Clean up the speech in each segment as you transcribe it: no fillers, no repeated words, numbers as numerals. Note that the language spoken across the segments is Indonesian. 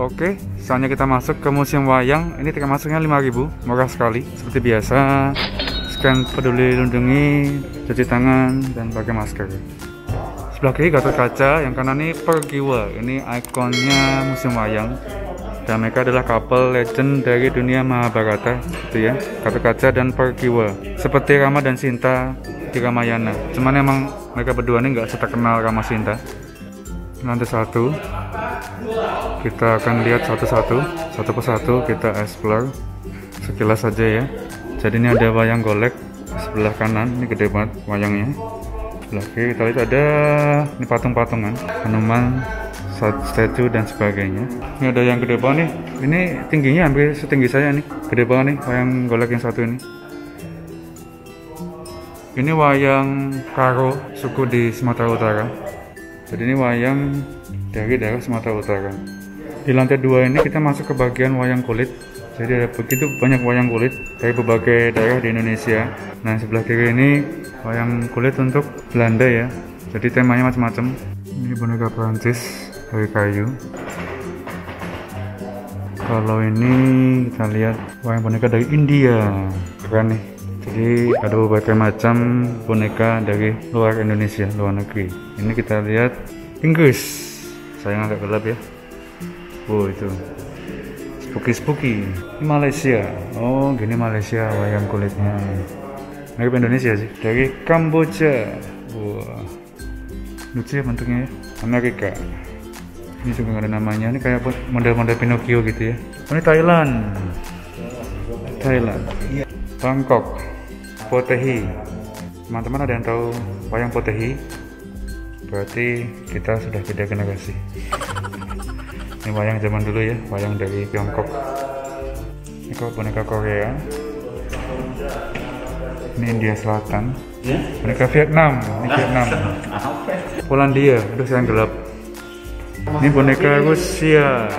Oke, saatnya kita masuk ke museum wayang. Ini tiket masuknya 5.000, murah sekali. Seperti biasa, scan peduli lindungi, cuci tangan, dan pakai masker. Sebelah kiri Gatot Kaca, yang kanan ini Pergiwa. Ini ikonnya museum wayang. Dan mereka adalah couple legend dari dunia Mahabharata, gitu ya. Gatot Kaca dan Pergiwa. Seperti Rama dan Sinta di Ramayana. Cuman emang mereka berdua ini nggak seterkenal Rama Sinta. Nanti satu, kita akan lihat satu-satu, satu persatu kita explore sekilas saja ya. Jadi ini ada wayang golek di sebelah kanan, ini gede banget wayangnya. Sebelah kiri kita lihat ada ini patung-patungan, Hanuman, statue dan sebagainya. Ini ada yang gede banget nih. Ini tingginya hampir setinggi saya nih. Gede banget nih wayang golek yang satu ini. Ini wayang Karo suku di Sumatera Utara. Jadi ini wayang dari daerah Sumatera Utara. Di lantai 2 ini kita masuk ke bagian wayang kulit. Jadi ada begitu banyak wayang kulit dari berbagai daerah di Indonesia. Nah, sebelah kiri ini wayang kulit untuk Belanda ya. Jadi temanya macam-macam. Ini boneka Prancis dari kayu. Kalau ini kita lihat wayang boneka dari India. Keren nih. Jadi ada berbagai macam boneka dari luar Indonesia, luar negeri. Ini kita lihat Inggris. Sayang agak gelap ya. Oh, itu spooky. Ini Malaysia. Oh, gini Malaysia wayang kulitnya. Mirip Indonesia sih. Dari Kamboja. Wah, lucu ya bentuknya ya. Amerika. Ini juga nggak ada namanya. Ini kayak model-model Pinocchio gitu ya. Oh, ini Thailand. Bangkok. Potehi. Teman-teman ada yang tahu wayang Potehi? Berarti kita sudah beda generasi. Ini wayang zaman dulu ya, wayang dari Tiongkok. Ini kok boneka Korea. Ini India Selatan. Boneka Vietnam. Ini Vietnam. Polandia. Aduh, sayang gelap. Ini boneka Rusia.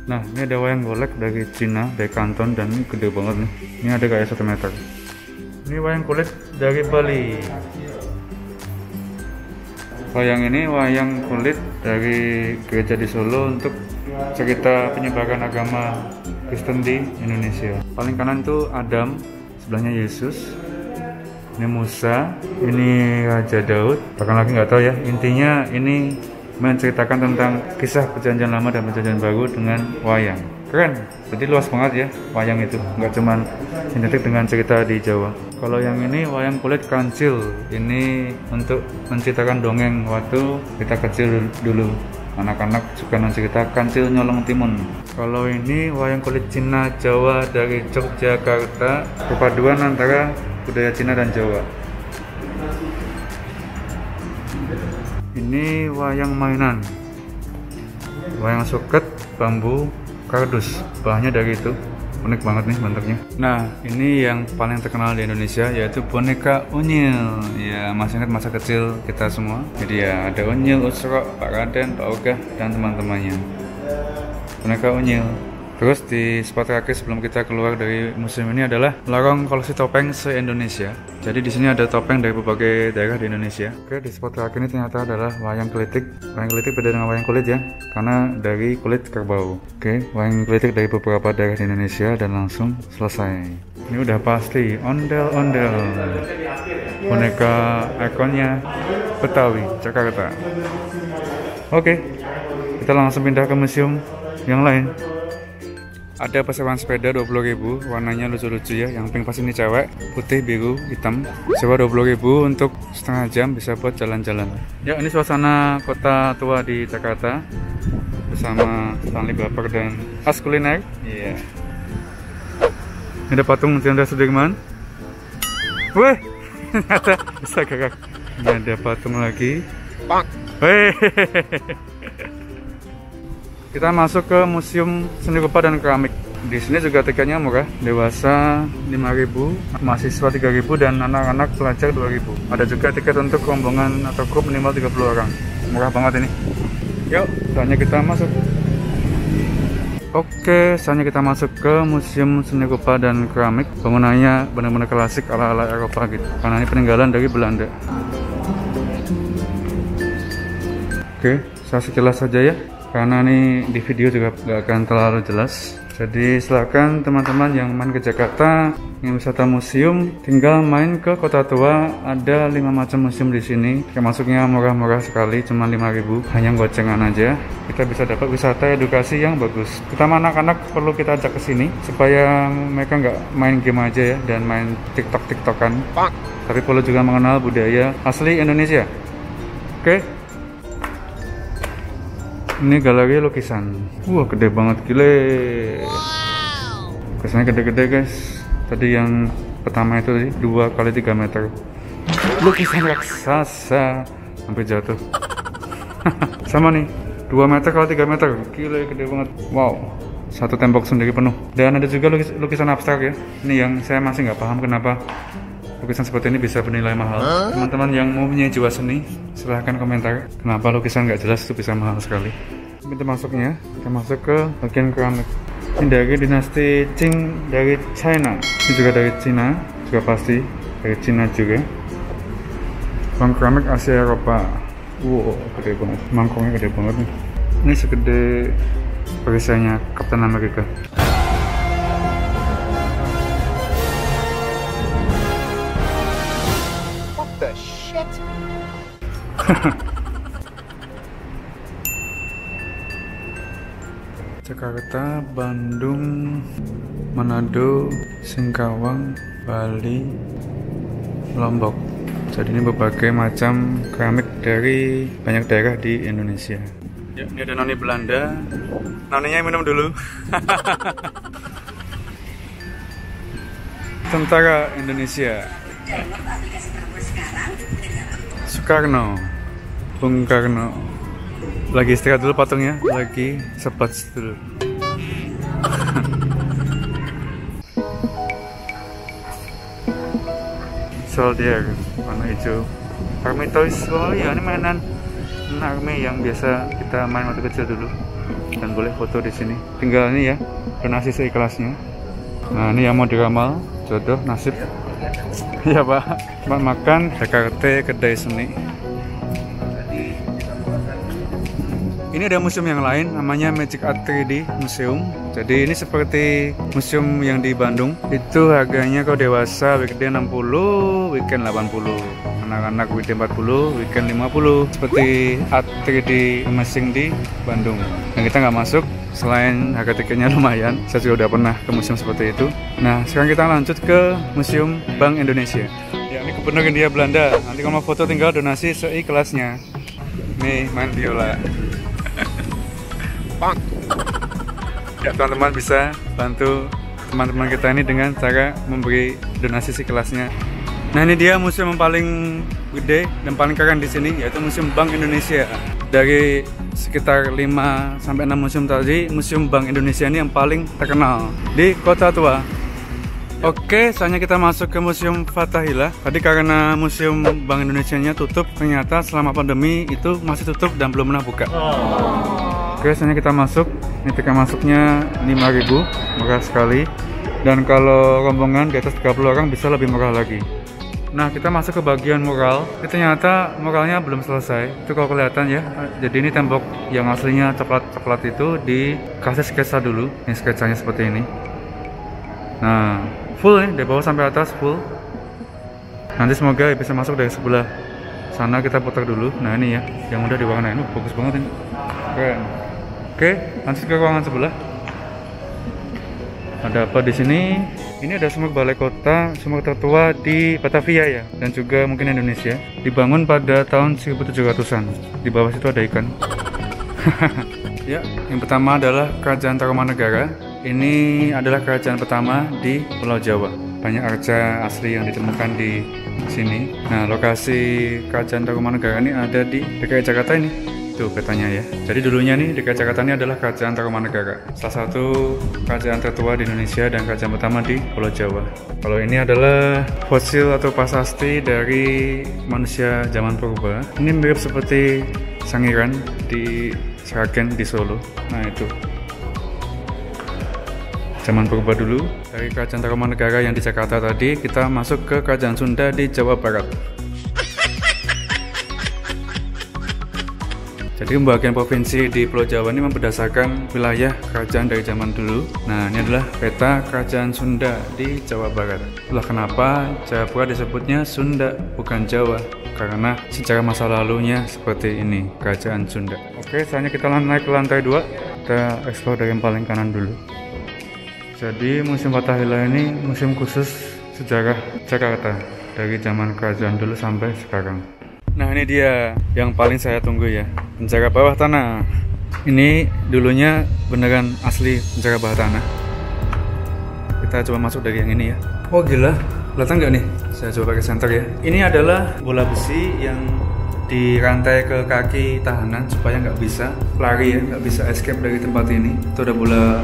Nah, ini ada wayang golek dari Cina, dari Kanton, dan ini gede banget nih. Ini ada kayak 1 meter. Ini wayang kulit dari Bali. Wayang ini wayang kulit dari gereja di Solo untuk cerita penyebaran agama Kristen di Indonesia. Paling kanan itu Adam, sebelahnya Yesus. Ini Musa, ini Raja Daud. Bahkan lagi nggak tahu ya. Intinya ini menceritakan tentang kisah perjanjian lama dan perjanjian baru dengan wayang. Keren, jadi luas banget ya wayang itu, nggak cuman identik dengan cerita di Jawa. Kalau yang ini wayang kulit kancil, ini untuk menceritakan dongeng waktu kita kecil dulu. Anak-anak suka mencerita kancil nyolong timun. Kalau ini wayang kulit Cina Jawa dari Yogyakarta, perpaduan antara budaya Cina dan Jawa. Ini wayang mainan, wayang suket bambu kardus, bahannya dari itu. Unik banget nih bentuknya. Nah, ini yang paling terkenal di Indonesia, yaitu boneka Unyil. Ya, masih ingat masa kecil kita semua. Jadi ya ada Unyil, Usrok, Pak Raden, Pak Ogah, dan teman-temannya. Boneka Unyil. Terus di spot terakhir sebelum kita keluar dari museum ini adalah lorong koleksi topeng se-Indonesia. Jadi di sini ada topeng dari berbagai daerah di Indonesia. Oke, di spot terakhir ini ternyata adalah wayang kelitik. Wayang kelitik beda dengan wayang kulit ya, karena dari kulit kerbau. Oke, wayang kelitik dari beberapa daerah di Indonesia dan langsung selesai. Ini udah pasti ondel-ondel. Boneka ikonnya Betawi, Jakarta. Oke, kita langsung pindah ke museum yang lain. Ada persewaan sepeda 20.000, warnanya lucu-lucu ya. Yang pink pas ini cewek, putih, biru, hitam. Sewa 20.000 untuk setengah jam, bisa buat jalan-jalan. Ya, ini suasana kota tua di Jakarta bersama Stanley Baper dan As Kuliner. Iya. Ini ada patung Jenderal Sudirman. Weh, ternyata bisa gerak. Ini ada patung lagi. Weh. Kita masuk ke Museum Seni Rupa dan Keramik. Di sini juga tiketnya murah, dewasa 5.000, mahasiswa 3.000, dan anak-anak pelajar 2.000. Ada juga tiket untuk rombongan atau grup minimal 30 orang. Murah banget ini. Yuk, saatnya kita masuk. Oke, saatnya kita masuk ke Museum Seni Rupa dan Keramik. Bangunannya benar-benar klasik ala-ala Eropa gitu, karena ini peninggalan dari Belanda. Oke, saya sekilas saja ya, karena ini di video juga nggak akan terlalu jelas. Jadi silakan teman-teman yang main ke Jakarta, yang wisata museum, tinggal main ke Kota Tua. Ada 5 macam museum di sini. Termasuknya murah-murah sekali, cuma 5.000, hanya gocengan aja. Kita bisa dapat wisata edukasi yang bagus. Terutama anak-anak perlu kita ajak ke sini supaya mereka nggak main game aja ya dan main TikTok-TikTokan. Tapi perlu juga mengenal budaya asli Indonesia. Oke. Ini galeri lukisan. Wah, gede banget, gile. Lukisannya gede-gede guys. Tadi yang pertama itu 2 kali 3 meter. Lukisan raksasa. Sampai jatuh. Sama nih, 2 meter kali 3 meter. Gile, gede banget. Wow. Satu tembok sendiri penuh. Dan ada juga lukisan abstrak ya. Ini yang saya masih nggak paham kenapa lukisan seperti ini bisa bernilai mahal. Teman-teman yang mau punya jiwa seni, silahkan komentar kenapa lukisan nggak jelas itu bisa mahal sekali. Pintu masuknya, kita masuk ke bagian keramik. Ini dari dinasti Qing dari China. Ini juga dari Cina, juga pasti dari Cina juga. Bang keramik Asia Eropa. Wow, gede banget. Mangkongnya gede banget nih. Ini segede perisainya Kapten Amerika. Jakarta, Bandung, Manado, Singkawang, Bali, Lombok. Jadi ini berbagai macam keramik dari banyak daerah di Indonesia. Ya, ini ada noni Belanda. Noninya minum dulu. Tentara Indonesia. Soekarno, Bung Karno. Lagi istirahat dulu patungnya, lagi sebat dulu. Soldier, warna hijau. Army Toys, oh iya ini mainan army yang biasa kita main waktu kecil dulu. Dan boleh foto di sini. Tinggal ini ya, donasi seikhlasnya. Nah ini yang mau diramal, jodoh, nasib. Iya pak, tempat makan Jakarta, kedai seni. Ini ada museum yang lain, namanya Magic Art 3D Museum. Jadi ini seperti museum yang di Bandung. Itu harganya kalau dewasa weekday 60, weekend 80. Anak-anak weekday 40, weekend 50. Seperti Art 3D Amazing di Bandung. Dan kita nggak masuk, selain harga tiketnya lumayan. Saya juga udah pernah ke museum seperti itu. Nah, sekarang kita lanjut ke Museum Bank Indonesia. Ya, ini Gubernur Hindia Belanda. Nanti kalau mau foto tinggal donasi seikhlasnya. Nih, main biola. Ya, teman-teman bisa bantu teman-teman kita ini dengan cara memberi donasi seikhlasnya. Nah, ini dia museum yang paling gede dan paling keren di sini, yaitu Museum Bank Indonesia. Dari sekitar 5 sampai 6 museum tadi, Museum Bank Indonesia ini yang paling terkenal di Kota Tua. Oke, saatnya kita masuk ke Museum Fathahillah. Tadi karena Museum Bank Indonesia-nya tutup, ternyata selama pandemi itu masih tutup dan belum pernah buka. Oke, saatnya kita masuk. Ini tiket masuknya 5.000, murah sekali. Dan kalau rombongan di atas 30 orang bisa lebih murah lagi. Nah, kita masuk ke bagian mural. Ini ternyata muralnya belum selesai. Itu kalau kelihatan ya. Jadi ini tembok yang aslinya coklat-coklat itu dikasih sketsa dulu. Ini sketsanya seperti ini. Nah, full nih, dari bawah sampai atas full. Nanti semoga bisa masuk dari sebelah sana. Kita putar dulu. Nah, ini ya, yang udah diwarnain. Bagus banget ini. Keren. Oke, lanjut ke ruangan sebelah. Ada apa di sini? Ini ada sumur balai kota, sumur tertua di Batavia ya, dan juga mungkin Indonesia. Dibangun pada tahun 1700-an. Di bawah situ ada ikan. Ya, yang pertama adalah Kerajaan Tarumanegara. Ini adalah kerajaan pertama di Pulau Jawa. Banyak arca asli yang ditemukan di sini. Nah, lokasi Kerajaan Tarumanegara ini ada di DKI Jakarta ini. Tuh petanya ya. Jadi dulunya nih DKI Jakarta ini adalah Kerajaan Tarumanegara, salah satu kerajaan tertua di Indonesia dan kerajaan pertama di Pulau Jawa. Kalau ini adalah fosil atau prasasti dari manusia zaman purba. Ini mirip seperti Sangiran di Sragen di Solo. Nah itu zaman purba dulu. Dari Kerajaan Tarumanegara yang di Jakarta tadi, kita masuk ke Kerajaan Sunda di Jawa Barat. Jadi pembagian provinsi di Pulau Jawa ini memang berdasarkan wilayah kerajaan dari zaman dulu. Nah, ini adalah peta kerajaan Sunda di Jawa Barat. Itulah kenapa Jayapura disebutnya Sunda, bukan Jawa. Karena sejarah masa lalunya seperti ini, kerajaan Sunda. Oke, selanjutnya kita naik ke lantai 2. Kita explore dari yang paling kanan dulu. Jadi Museum Fathahillah ini museum khusus sejarah Jakarta dari zaman kerajaan dulu sampai sekarang. Nah, ini dia yang paling saya tunggu ya, penjara bawah tanah. Ini dulunya beneran asli penjara bawah tanah. Kita coba masuk dari yang ini ya. Oh gila, kelihatan nggak nih? Saya coba pakai senter ya. Ini adalah bola besi yang dirantai ke kaki tahanan supaya nggak bisa lari ya, nggak bisa escape dari tempat ini. Itu ada bola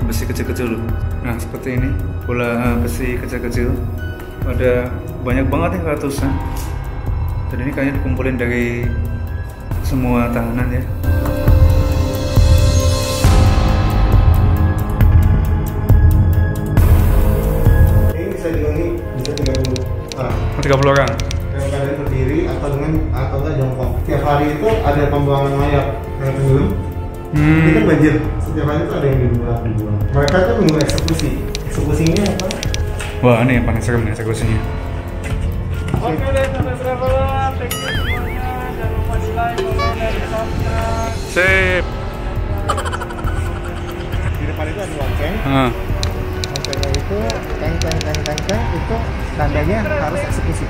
besi kecil-kecil loh. Nah seperti ini, bola besi kecil-kecil. Ada banyak banget nih, ratusan. Dan ini kayaknya dikumpulin dari semua tahanan ya. Ini bisa dihuni bisa 30 orang. 30 orang. Dengan keadaan berdiri atau enggak jongkok. Tiap hari itu ada pembuangan mayat yang tenggelam. Ini kan banjir. Setiap hari itu ada yang dibuang. Mereka tuh nunggu eksekusi. Eksekusinya apa? Wah, ini yang paling serem nih eksekusinya. Oke deh, sampai berapa lah? Thank you semuanya. Jangan lupa di like, komen, dan subscribe. Sip. Di depan itu ada lonceng. Loncengnya itu teng itu tandanya harus eksekusi.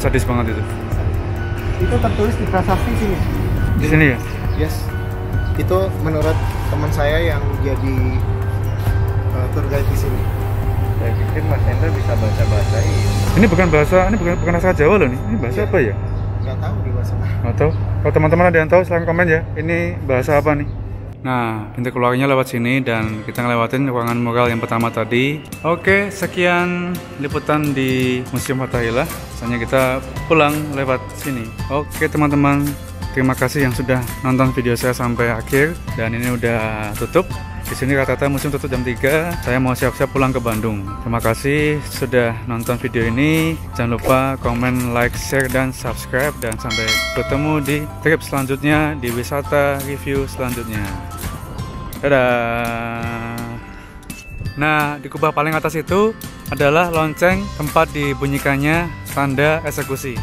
Sadis banget itu. Itu tertulis di prasasti sini. Di sini ya? Yes. Itu menurut teman saya yang jadi tour guide di sini. Saya pikir Mas Hendra bisa bahasa ini. Ini bukan bahasa Jawa loh nih. Ini bahasa apa ya? Nggak tahu di bahasa mana. Nggak tahu. Kalau teman-teman ada yang tahu silahkan komen ya. Ini bahasa apa nih? Nah, pintu keluarnya lewat sini dan kita ngelewatin ruangan mural yang pertama tadi. Oke, sekian liputan di Museum Fathahillah. Soalnya kita pulang lewat sini. Oke teman-teman, terima kasih yang sudah nonton video saya sampai akhir. Dan ini udah tutup. Di sini rata-rata museum tutup jam 3. Saya mau siap-siap pulang ke Bandung. Terima kasih sudah nonton video ini. Jangan lupa komen, like, share, dan subscribe. Dan sampai bertemu di trip selanjutnya, di wisata review selanjutnya. Dadah. Nah, di kubah paling atas itu adalah lonceng tempat dibunyikannya tanda eksekusi.